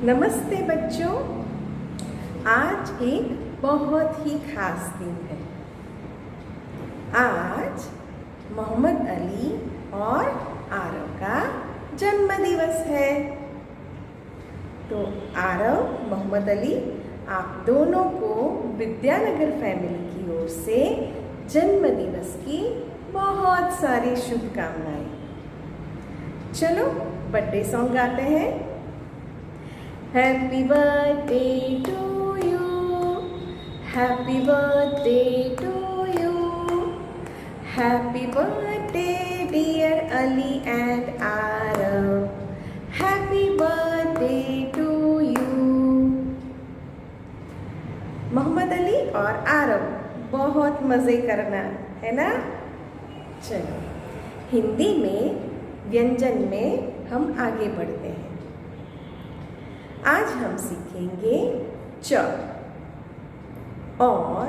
नमस्ते बच्चों। आज एक बहुत ही खास दिन है। आज मोहम्मद अली और आरव का जन्मदिवस है। तो आरव, मोहम्मद अली, आप दोनों को विद्यानगर फैमिली की ओर से जन्मदिवस की बहुत सारी शुभकामनाएं। चलो बर्थडे सॉन्ग गाते हैं। Happy birthday to you, happy birthday to you, happy birthday dear Ali and Arav, happy birthday to you। Mohammad Ali और आरव बहुत मज़े करना है ना। चलो हिंदी में व्यंजन में हम आगे बढ़ते हैं। आज हम सीखेंगे च और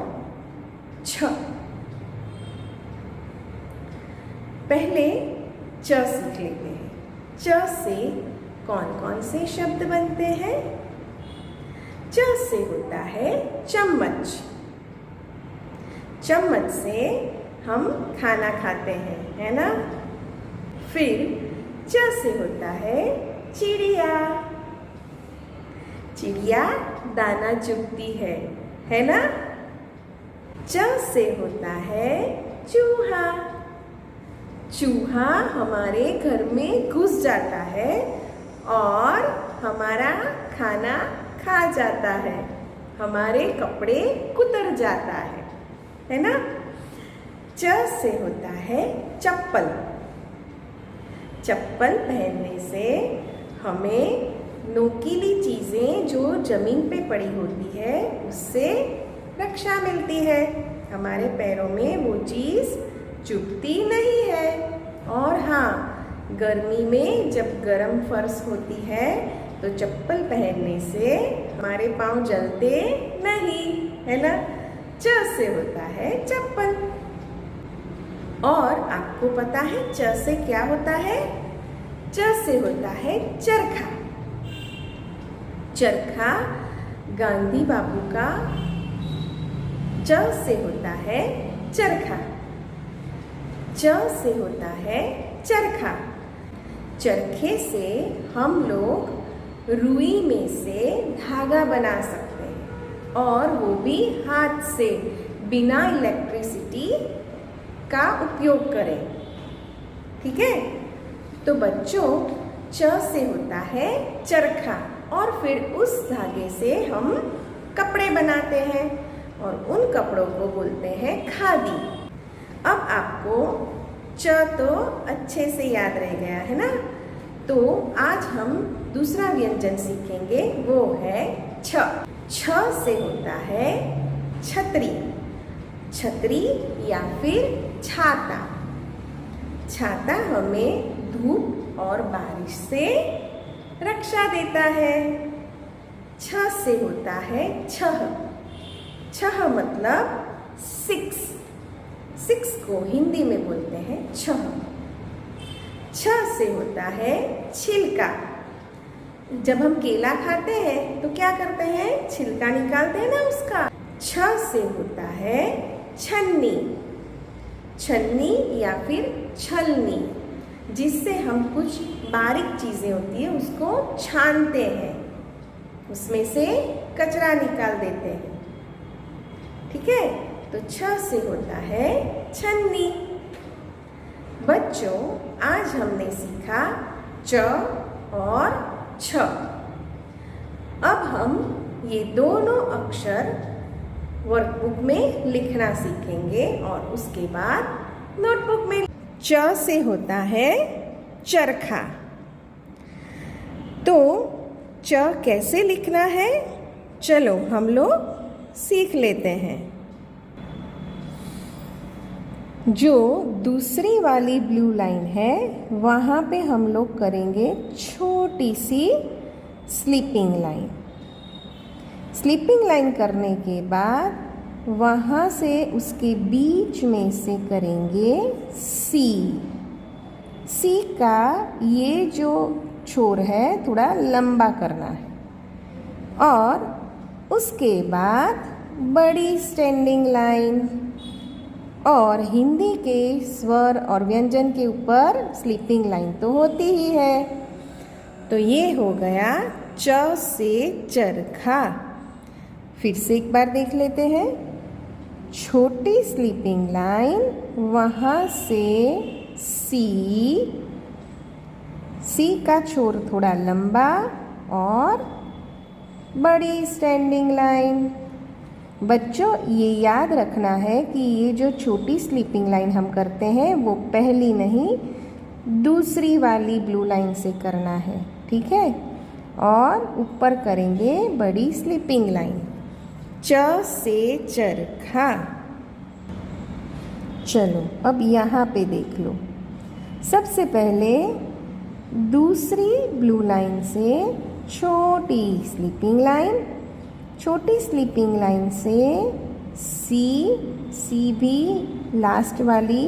छ। पहले च सीख लेते हैं। च से कौन कौन से शब्द बनते हैं? च से होता है चम्मच। चम्मच से हम खाना खाते हैं, है ना। फिर च से होता है चिड़िया। चिड़िया दाना चुगती है ना। च से होता है चूहा। चूहा हमारे घर में घुस जाता है और हमारा खाना खा जाता है, हमारे कपड़े कुतर जाता है ना। च से होता है चप्पल। चप्पल पहनने से हमें नोकीली चीज़ें जो ज़मीन पे पड़ी होती है उससे रक्षा मिलती है। हमारे पैरों में वो चीज़ चुभती नहीं है। और हाँ, गर्मी में जब गर्म फर्श होती है तो चप्पल पहनने से हमारे पाँव जलते नहीं, है ना। च से होता है चप्पल। और आपको पता है च से क्या होता है? च से होता है चरखा। चरखा गांधी बाबू का च से होता है चरखा। च से होता है चरखा। चरखे से हम लोग रुई में से धागा बना सकते हैं, और वो भी हाथ से, बिना इलेक्ट्रिसिटी का उपयोग करें। ठीक है। तो बच्चों, च से होता है चरखा, और फिर उस धागे से हम कपड़े बनाते हैं और उन कपड़ों को बोलते हैं खादी। अब आपको च तो अच्छे से याद रह गया है ना। तो आज हम दूसरा व्यंजन सीखेंगे, वो है छ। छ से होता है छतरी। छतरी या फिर छाता। छाता हमें धूप और बारिश से रक्षा देता है। छ से होता है छह। छह मतलब 6। 6 को हिंदी में बोलते हैं छह। छ से होता है छिलका। जब हम केला खाते हैं तो क्या करते हैं? छिलका निकालते हैं ना उसका। छ से होता है छन्नी। छन्नी या फिर छलनी, जिससे हम कुछ बारीक चीज़ें होती है उसको छानते हैं, उसमें से कचरा निकाल देते हैं। ठीक है। तो छ से होता है छन्नी। बच्चों, आज हमने सीखा च और छ। अब हम ये दोनों अक्षर वर्कबुक में लिखना सीखेंगे और उसके बाद नोटबुक में। च से होता है चरखा। तो च कैसे लिखना है, चलो हम लोग सीख लेते हैं। जो दूसरी वाली ब्लू लाइन है वहाँ पे हम लोग करेंगे छोटी सी स्लीपिंग लाइन। स्लीपिंग लाइन करने के बाद वहाँ से उसके बीच में से करेंगे सी। सी का ये जो छोर है थोड़ा लंबा करना है। और उसके बाद बड़ी स्टैंडिंग लाइन और हिंदी के स्वर और व्यंजन के ऊपर स्लीपिंग लाइन तो होती ही है। तो ये हो गया च से चरखा। फिर से एक बार देख लेते हैं। छोटी स्लीपिंग लाइन, वहाँ से सी का छोर थोड़ा लंबा और बड़ी स्टैंडिंग लाइन। बच्चों ये याद रखना है कि ये जो छोटी स्लीपिंग लाइन हम करते हैं वो पहली नहीं दूसरी वाली ब्लू लाइन से करना है, ठीक है। और ऊपर करेंगे बड़ी स्लीपिंग लाइन। च से चरखा। चलो अब यहाँ पे देख लो। सबसे पहले दूसरी ब्लू लाइन से छोटी स्लीपिंग लाइन, छोटी स्लीपिंग लाइन से सी भी लास्ट वाली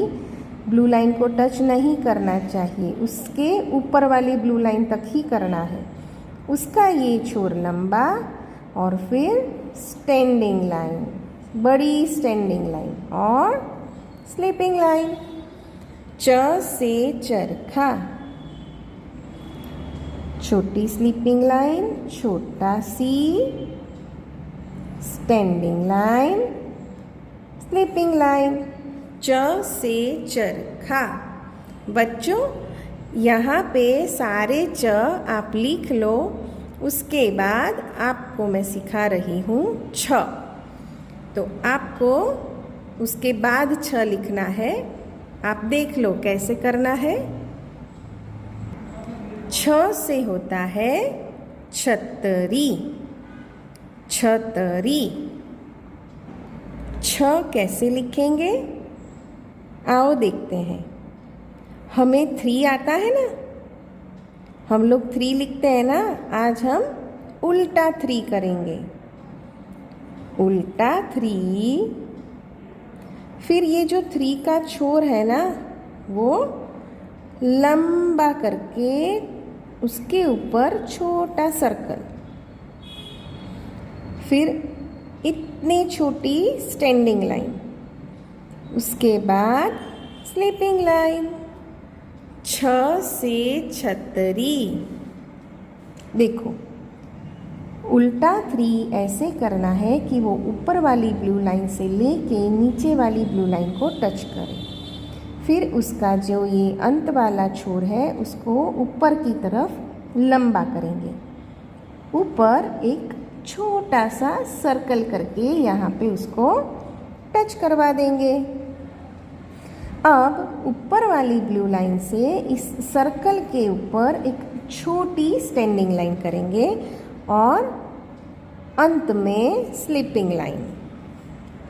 ब्लू लाइन को टच नहीं करना चाहिए, उसके ऊपर वाली ब्लू लाइन तक ही करना है। उसका ये छोर लंबा और फिर स्टैंडिंग लाइन, बड़ी स्टैंडिंग लाइन और स्लीपिंग लाइन। च से चरखा। छोटी स्लीपिंग लाइन, छोटा सी, स्टैंडिंग लाइन, स्लीपिंग लाइन। च से चरखा। बच्चों यहाँ पे सारे च आप लिख लो, उसके बाद आपको मैं सिखा रही हूँ छ। तो आपको उसके बाद छ लिखना है। आप देख लो कैसे करना है। छ से होता है छतरी, छतरी। छ कैसे लिखेंगे आओ देखते हैं। हमें 3 आता है ना, हम लोग 3 लिखते हैं ना। आज हम उल्टा 3 करेंगे। उल्टा 3। फिर ये जो 3 का छोर है ना वो लंबा करके उसके ऊपर छोटा सर्कल, फिर इतनी छोटी स्टैंडिंग लाइन, उसके बाद स्लीपिंग लाइन। छ से छतरी। देखो उल्टा 3 ऐसे करना है कि वो ऊपर वाली ब्लू लाइन से लेके नीचे वाली ब्लू लाइन को टच करे। फिर उसका जो ये अंत वाला छोर है उसको ऊपर की तरफ लंबा करेंगे। ऊपर एक छोटा सा सर्कल करके यहाँ पे उसको टच करवा देंगे। अब ऊपर वाली ब्लू लाइन से इस सर्कल के ऊपर एक छोटी स्टैंडिंग लाइन करेंगे और अंत में स्लीपिंग लाइन।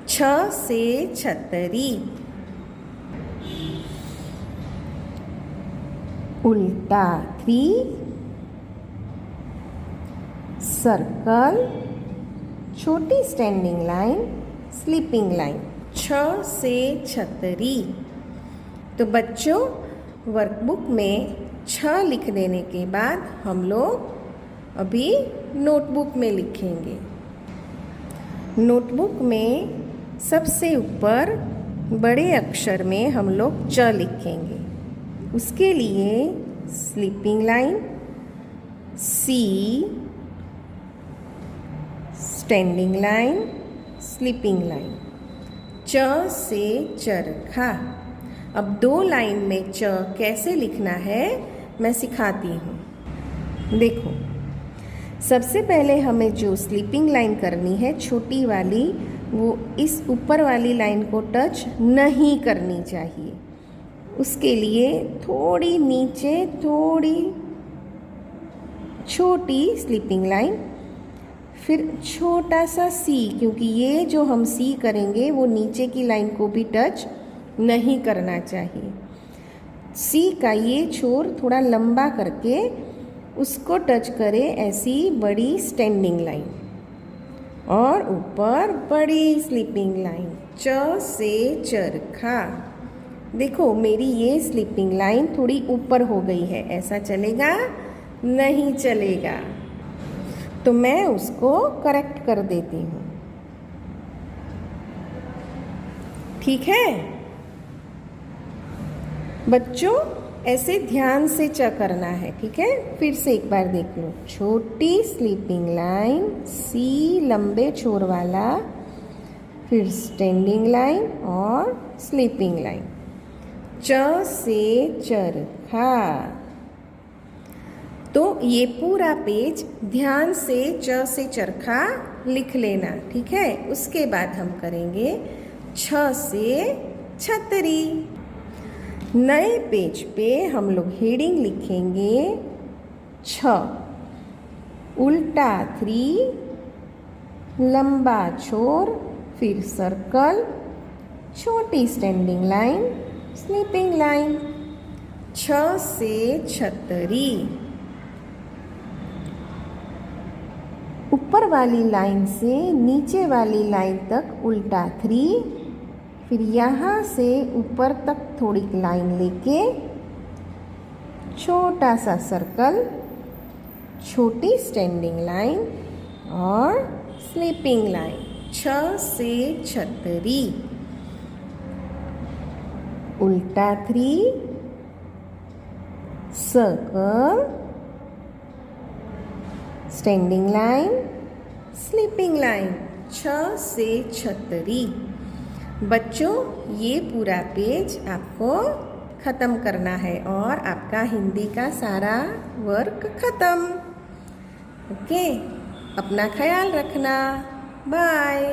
छ से छतरी। उल्टा 3, सर्कल, छोटी स्टैंडिंग लाइन, स्लीपिंग लाइन। छ से छतरी। तो बच्चों वर्कबुक में 6 लिख देने के बाद हम लोग अभी नोटबुक में लिखेंगे। नोटबुक में सबसे ऊपर बड़े अक्षर में हम लोग च लिखेंगे। उसके लिए स्लीपिंग लाइन, सी, स्टैंडिंग लाइन, स्लीपिंग लाइन। च से चरखा। अब 2 लाइन में च कैसे लिखना है मैं सिखाती हूँ। देखो सबसे पहले हमें जो स्लीपिंग लाइन करनी है छोटी वाली, वो इस ऊपर वाली लाइन को टच नहीं करनी चाहिए। उसके लिए थोड़ी नीचे थोड़ी छोटी स्लीपिंग लाइन, फिर छोटा सा सी, क्योंकि ये जो हम सी करेंगे वो नीचे की लाइन को भी टच नहीं करना चाहिए। सी का ये छोर थोड़ा लंबा करके उसको टच करे ऐसी बड़ी स्टैंडिंग लाइन और ऊपर बड़ी स्लीपिंग लाइन। च से चरखा। देखो मेरी ये स्लीपिंग लाइन थोड़ी ऊपर हो गई है, ऐसा चलेगा? नहीं चलेगा। तो मैं उसको करेक्ट कर देती हूँ। ठीक है बच्चों, ऐसे ध्यान से च करना है। ठीक है, फिर से एक बार देख लो। छोटी स्लीपिंग लाइन, सी लंबे छोर वाला, फिर स्टैंडिंग लाइन और स्लीपिंग लाइन। च से चरखा। तो ये पूरा पेज ध्यान से च से चरखा लिख लेना। ठीक है, उसके बाद हम करेंगे छ से छतरी। नए पेज पे हम लोग हेडिंग लिखेंगे छ, उल्टा 3, लंबा छोर, फिर सर्कल, छोटी स्टैंडिंग लाइन, स्लीपिंग लाइन। छ से छतरी। ऊपर वाली लाइन से नीचे वाली लाइन तक उल्टा 3, फिर यहाँ से ऊपर तक थोड़ी लाइन लेके छोटा सा सर्कल, छोटी स्टैंडिंग लाइन और स्लीपिंग लाइन। छ से छतरी। उल्टा 3, circle, standing line, sleeping line. छ से छतरी। बच्चों, ये पूरा पेज आपको ख़त्म करना है और आपका हिंदी का सारा वर्क ख़त्म। ओके, अपना ख्याल रखना। बाय।